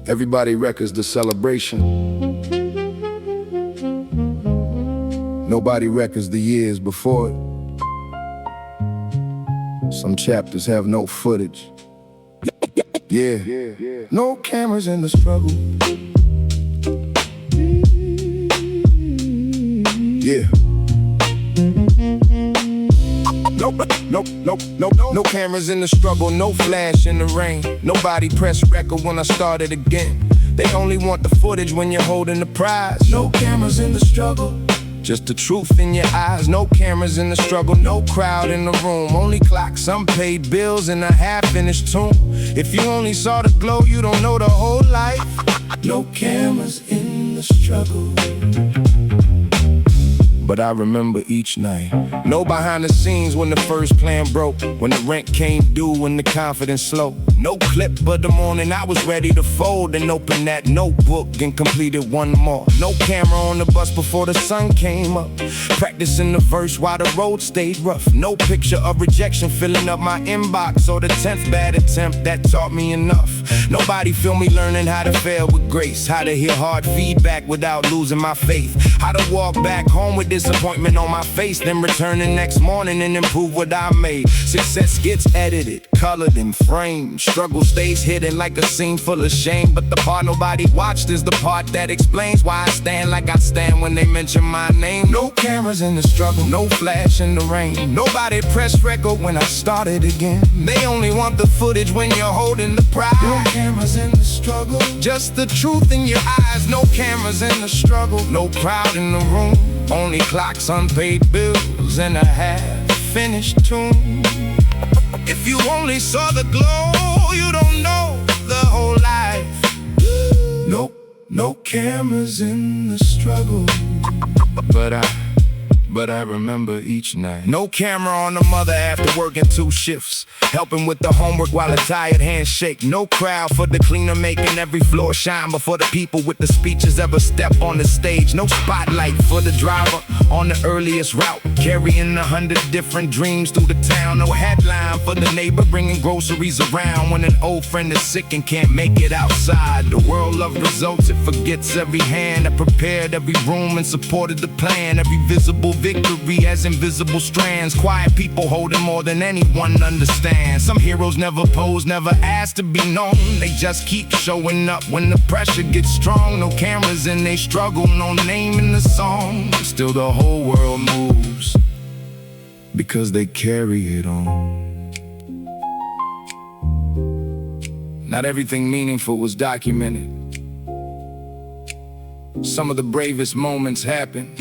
Everybody records the celebration. Nobody records the years before it. Some chapters have no footage. Yeah, no cameras in the struggle. Yeah. No cameras in the struggle, no flash in the rain. Nobody press record when I started again. They only want the footage when you're holding the prize. No cameras in the struggle, just the truth in your eyes. No cameras in the struggle, no crowd in the room. Only clocks, unpaid bills, and a half-finished tune. If you only saw the glow, you don't know the whole life. No cameras in the struggle, but I remember each night. No behind the scenes when the first plan broke, when the rent came due, when the confidence slow. No clip, but the morning I was ready to fold and open that notebook and completed one more. No camera on the bus before the sun came up, practicing the verse while the road stayed rough. No picture of rejection filling up my inbox, or the 10th bad attempt that taught me enough. Nobody filmed me learning how to fail with grace, how to hear hard feedback without losing my faith, how to walk back home with disappointment on my face, then return the next morning and improve what I made. Success gets edited, colored, and framed. Struggle stays hidden like a scene full of shame. But the part nobody watched is the part that explains why I stand like I stand when they mention my name. No cameras in the struggle, no flash in the rain. Nobody pressed record when I started again. They only want the footage when you're holding the prize. No cameras in the struggle, just the truth in your eyes. No cameras in the struggle, no crowd in the room. Only clocks, unpaid bills, and a half-finished tune. If you only saw the glow, you don't know the whole life. No cameras in the struggle, but I remember each night. No camera on the mother after working 2 shifts, helping with the homework while a tired hand shake. No crowd for the cleaner making every floor shine before the people with the speeches ever step on the stage. No spotlight for the driver on the earliest route, carrying 100 different dreams through the town. No headline for the neighbor bringing groceries around when an old friend is sick and can't make it outside. The world of results, it forgets every hand that prepared every room and supported the plan. Every visible victory has invisible strands. Quiet people holding more than anyone understands. Some heroes never pose, never ask to be known. They just keep showing up when the pressure gets strong. No cameras and they struggle, no name in the song. Still the whole world moves because they carry it on. Not everything meaningful was documented. Some of the bravest moments happened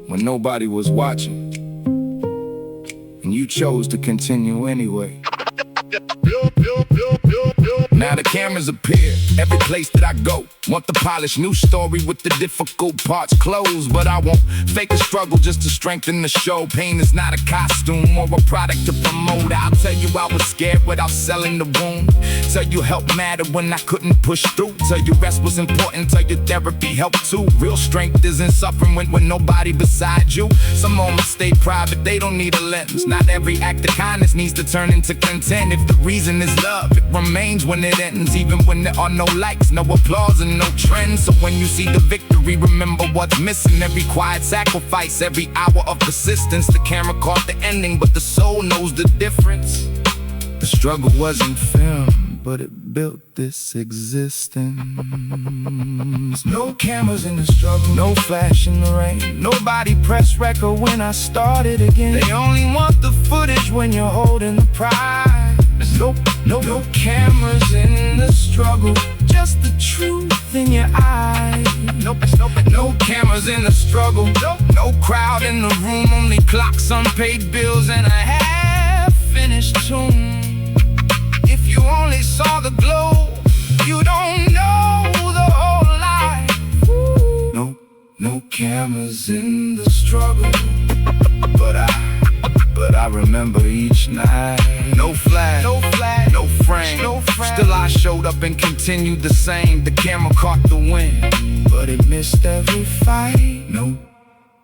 when nobody was watching, and you chose to continue anyway. Now the cameras appear every place that I go. Want the polished new story with the difficult parts closed, but I won't fake a struggle just to strengthen the show. Pain is not a costume or a product to promote. I'll tell you I was scared without selling the wound. Tell you help mattered when I couldn't push through. Tell you rest was important, tell you therapy helped too. Real strength isn't suffering when nobody beside you. Some moments stay private, they don't need a lens. Not every act of kindness needs to turn into content. If the reason is love, it remains when it ends, even when there are no likes, no applause, and no trends. So when you see the victory, remember what's missing. Every quiet sacrifice, every hour of persistence. The camera caught the ending, but the soul knows the difference. The struggle wasn't filmed, but it built this existence. No cameras in the struggle, no flash in the rain. Nobody pressed record when I started again. They only want the footage when you're holding the prize. No cameras in the struggle, just the truth in your eyes. No cameras in the struggle, no crowd in the room. Only clocks, unpaid bills, and a half-finished tune. If you only saw the glow, you don't know the whole life. No cameras in the struggle, but I remember each night. No flash, no frame. Still I showed up and continued the same. The camera caught the wind, but it missed every fight. No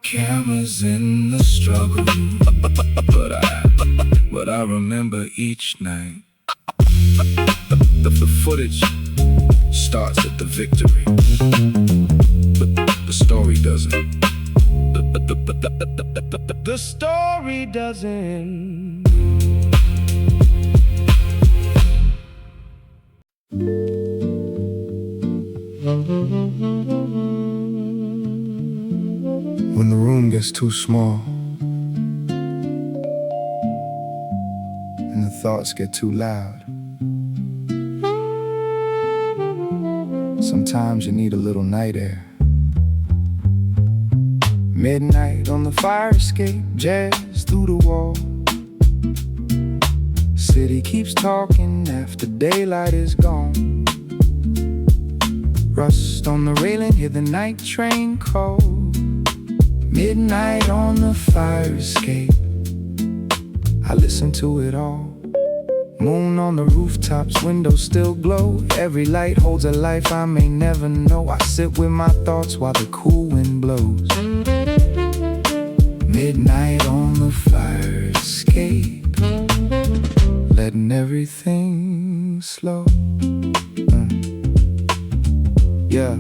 cameras in the struggle, but I remember each night. The footage starts at the victory, but the story doesn't. The story doesn't. When the room gets too small and the thoughts get too loud, sometimes you need a little night air. Midnight on the fire escape, jazz through the wall. City keeps talking after daylight is gone. Rust on the railing, hear the night train call. Midnight on the fire escape, I listen to it all. Moon on the rooftops, windows still glow. Every light holds a life I may never know. I sit with my thoughts while the cool wind blows. Midnight on the fire escape, letting everything slow. Yeah.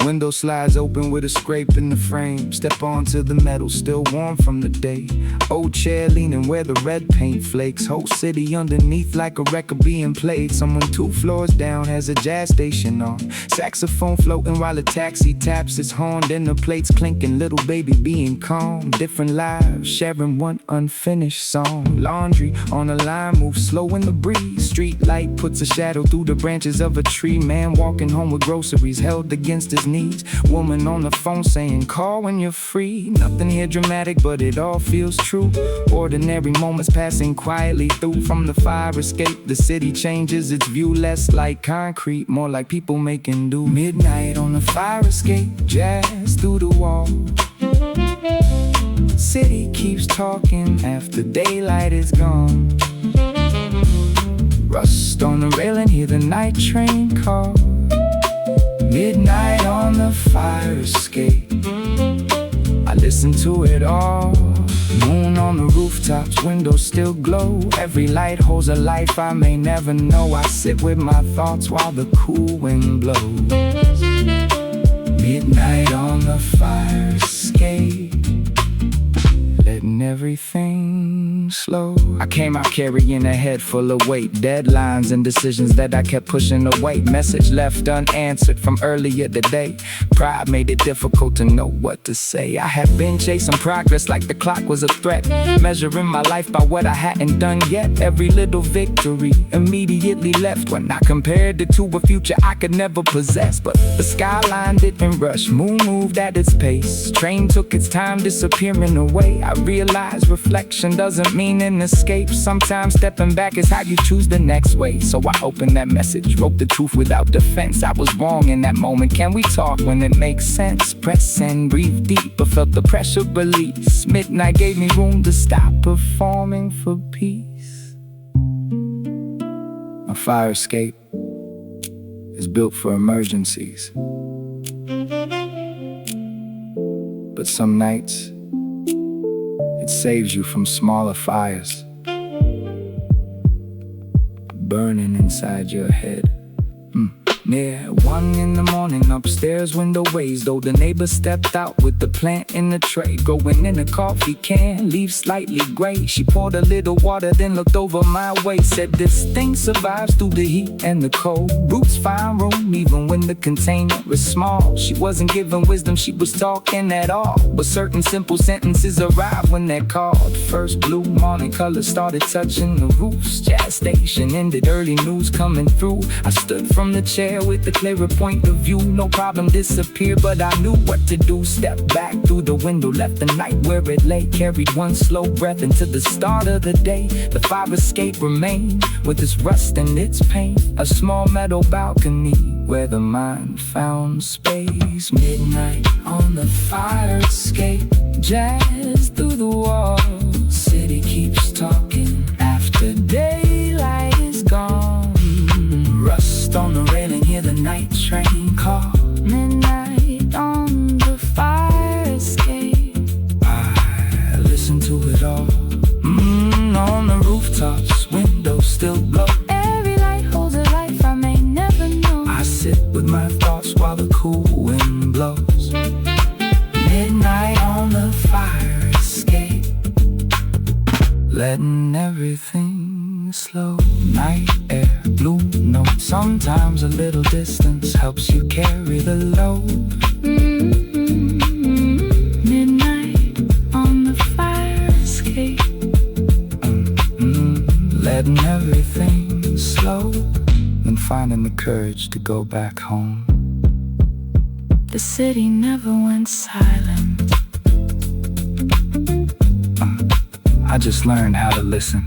Window slides open with a scrape in the frame. Step onto the metal, still warm from the day. Old chair leaning where the red paint flakes. Whole city underneath like a record being played. Someone 2 floors down has a jazz station on. Saxophone floating while a taxi taps its horn. Then the plates clinking, little baby being calm. Different lives, sharing one unfinished song. Laundry on a line moves slow in the breeze. Street light puts a shadow through the branches of a tree. Man walking home with groceries held against his knees. Woman on the phone saying call when you're free. Nothing here dramatic, but it all feels true. Ordinary moments passing quietly through. From the fire escape, the city changes its view. Less like concrete, more like people making do. Midnight on the fire escape, jazz through the wall. City keeps talking after daylight is gone. Rust on the railing, hear the night train call. Midnight on the fire escape, I listen to it all. Moon on the rooftops, windows still glow. Every light holds a life I may never know. I sit with my thoughts while the cool wind blows. Midnight on the fire escape, letting everything slow. I came out carrying a head full of weight. Deadlines and decisions that I kept pushing away. Message left unanswered from earlier today. Pride made it difficult to know what to say. I had been chasing progress like the clock was a threat. Measuring my life by what I hadn't done yet. Every little victory immediately left when I compared it to a future I could never possess. But the skyline didn't rush, moon moved at its pace. Train took its time disappearing away. I realized reflection doesn't mean an escape. Sometimes stepping back is how you choose the next way. So I opened that message, wrote the truth without defense. I was wrong in that moment, can we talk when it makes sense? Press send, breathe deep, but felt the pressure release. Midnight gave me room to stop performing for peace. My fire escape is built for emergencies, but some nights it saves you from smaller fires burning inside your head. Near 1 in the morning, upstairs window raised. Though the neighbor stepped out with the plant in the tray. Going in a coffee can, leaves slightly gray. She poured a little water, then looked over my way. Said this thing survives through the heat and the cold. Roots find room even when the container is small. She wasn't giving wisdom, she was talking at all. But certain simple sentences arrive when they're called. First blue morning colors started touching the roofs. Jazz station ended, early news coming through. I stood from the chair with a clearer point of view. No problem disappeared, but I knew what to do. Stepped back through the window, left the night where it lay. Carried one slow breath into the start of the day. The fire escape remained with its rust and its pain. A small metal balcony where the mind found space. Midnight on the fire escape, jazz through the wall. City keeps talking after daylight is gone. Rust on the railing, hear the night train call. Midnight on the fire escape, I listen to it all. On the rooftops, windows still glow. Every light holds a light letting everything slow. Night air, blue note. Sometimes a little distance helps you carry the load. Midnight on the fire escape. Letting everything slow, then finding the courage to go back home. The city never went silent. I just learned how to listen.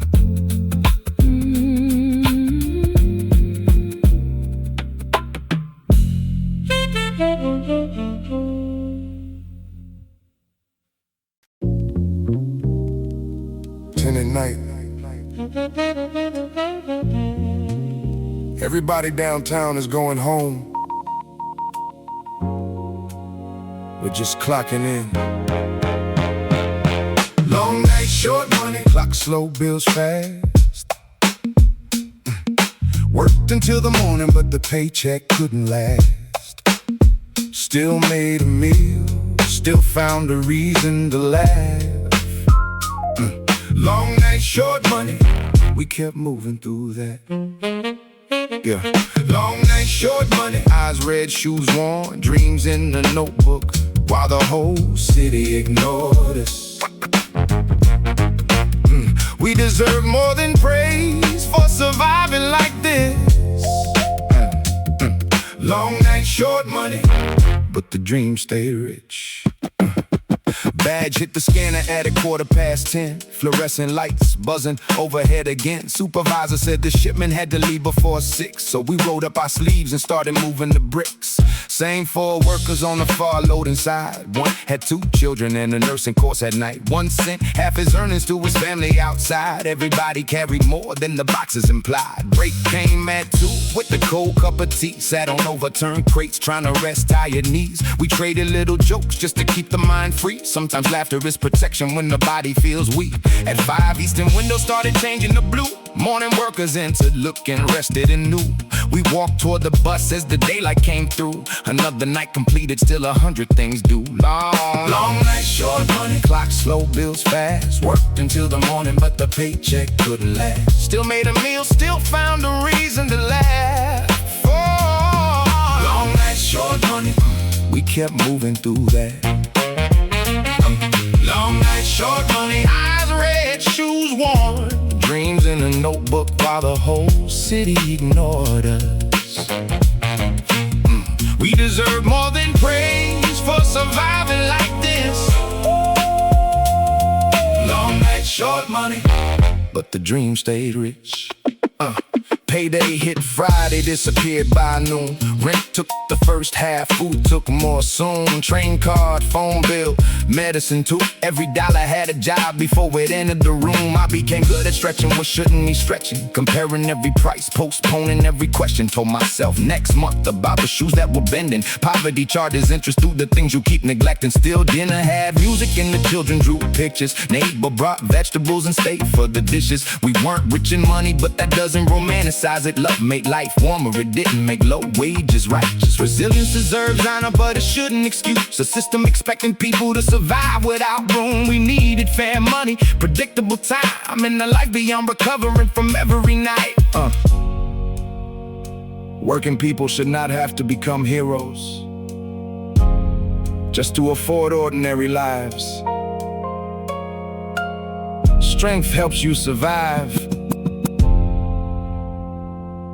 Ten at night. Everybody downtown is going home. We're just clocking in. Long night, short money. Clock slow, bills fast. Worked until the morning, but the paycheck couldn't last. Still made a meal, still found a reason to laugh. Long night, short money. We kept moving through that. Yeah. Long night, short money. Eyes red, shoes worn, dreams in the notebook, while the whole city ignored us. We deserve more than praise for surviving like this. Long night, short money, but the dream stayed rich. Badge hit the scanner at 10:15. Fluorescent lights buzzing overhead again. Supervisor said the shipment had to leave before 6, so we rolled up our sleeves and started moving the bricks. Same 4 workers on the far loading side. One had 2 children and a nursing course at night. 1 sent half his earnings to his family outside. Everybody carried more than the boxes implied. Break came at 2 with the cold cup of tea. Sat on overturned crates trying to rest tired knees. We traded little jokes just to keep the mind free. Sometimes laughter is protection when the body feels weak. At 5, eastern windows started changing to blue. Morning workers entered looking rested and new. We walked toward the bus as the daylight came through. Another night completed, still 100 things due. Long night, short money. Clock slow, bills fast. Worked until the morning, but the paycheck couldn't last. Still made a meal, still found a reason to laugh. Oh, long night, short money. We kept moving through that. Long night, short money. Eyes red, shoes worn, dreams in a notebook, while the whole city ignored us. We deserve more than praise for surviving like this. Long night, short money, but the dream stayed rich. Payday hit Friday, disappeared by noon. Rent took the first half, food took more soon. Train card, phone bill, medicine too. Every dollar had a job before it entered the room. I became good at stretching what shouldn't be stretching. Comparing every price, postponing every question. Told myself next month about the shoes that were bending. Poverty charges interest through the things you keep neglecting. Still dinner had music and the children drew pictures. Neighbor brought vegetables and steak for the dishes. We weren't rich in money, but that doesn't romanticize it. Love made life warmer, it didn't make low wages righteous. Resilience deserves honor, but it shouldn't excuse a system expecting people to survive without room. We needed fair money, predictable time, and a life beyond recovering from every night. Working people should not have to become heroes just to afford ordinary lives. Strength helps you survive.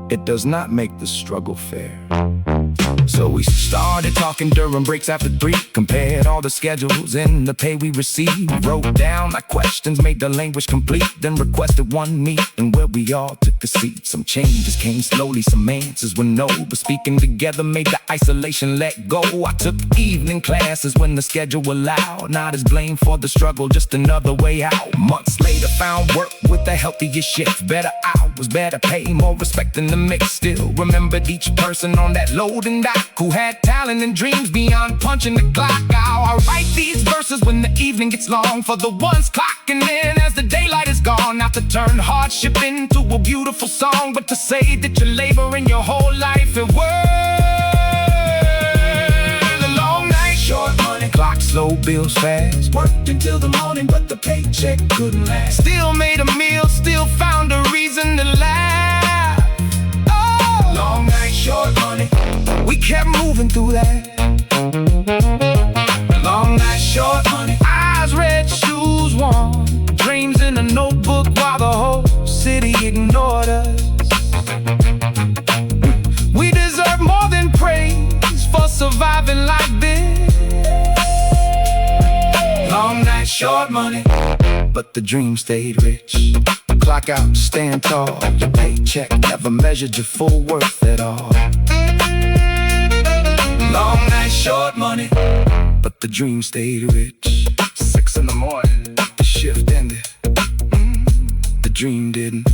It does not make the struggle fair. So we started talking during breaks after 3. Compared all the schedules and the pay we received. Wrote down our questions, made the language complete. Then requested one meeting where we all took a seat. Some changes came slowly, some answers were no. But speaking together made the isolation let go. I took evening classes when the schedule allowed. Not as blame for the struggle, just another way out. Months later found work with a healthier shift. Better hours, better pay, more respect in the mix. Still remembered each person on that loading dock who had talent and dreams beyond punching the clock out. I write these verses when the evening gets long, for the ones clocking in as the daylight is gone. Not to turn hardship into a beautiful song, but to say that you labor in your whole life and work. The long night, short money. Clock slow, bills fast. Worked until the morning, but the paycheck couldn't last. Still made a meal, still found a reason to laugh. Oh, long night, short money. We kept moving through that. Long night, short money. Eyes red, shoes warm. Dreams in a notebook while the whole city ignored us. We deserve more than praise for surviving like this. Long night, short money, but the dream stayed rich. Clock out, stand tall. Your paycheck never measured your full worth at all. Long night, short money, but the dream stayed rich. 6 in the morning, the shift ended. The dream didn't.